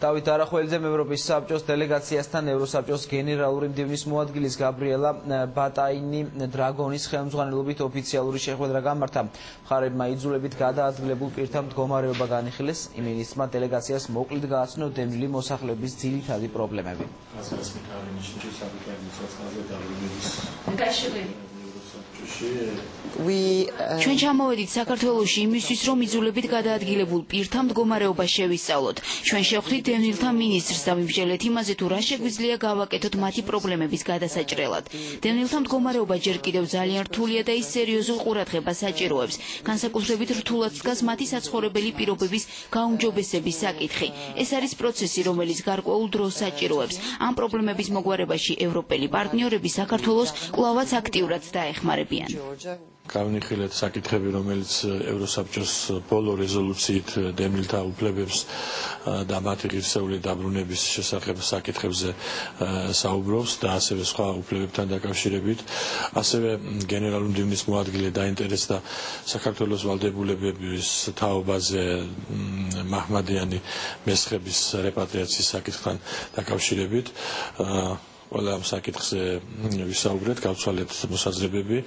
დავით არახველიძე ევროპის საბჭოს დელეგაციასთან ევროსაბჭოს გენერალური მდივნის მოადგილის გაბრიელა ბატაინი დრაგონის ხელმძღვანელობით ოფიციალური შეხვედრა გამართა. მხარეებმა იძულებით გადაადგილებულ პირთა მდგომარეობა განიხილეს. იმ მინისტრმა დელეგაციას მოკლედ გააცნო დევნილი მოსახლეობის ძირითადი პრობლემები. ჩვენ ჩამოვედით საქართველოში იმისთვის, რომ იძულებით გადაადგილებულ პირთა მდგომარეობა შევისწავლოთ. ჩვენ შევხვდით დევნილთა მინისტრს და ვიმსჯელეთ იმაზე, თუ რა შეგვიძლია გავაკეთოთ მათი პრობლემების გადასაჭრელად. დევნილთა მდგომარეობა ჯერ კიდევ ძალიან რთულია და ის სერიოზულ ყურადღებას საჭიროებს. განსაკუთრებით რთულად დგას მათი საცხოვრებელი პირობების გაუმჯობესების საკითხი. ეს არის პროცესი, რომელიც გარკვეულ დროს საჭიროებს. ამ პრობლემების მოგვარებაში ევროპელი პარტნიორები საქართველოს კვლავაც აქტიურად დაეხმარებიან. Გავნიხილეთ საკითხები, რომელიც ევროსაბჭოს ბოლო რეზოლუციით დევნილთა უფლებებს და მათი ღირსეული დაბრუნების შესახებ საკითხებზე საუბრობს და ასევე სხვა უფლებებთან დაკავშირებით. ასევე გენერალური მდივნის მოადგილე დაინტერესდა საქართველოს ვალდებულებების თაობაზე მაჰმადიანი მესხების რეპატრიაციის საკითხთან დაკავშირებით. ყველა ამ საკითხზე ვისაუბრეთ, გავცვალეთ მოსაზრებები.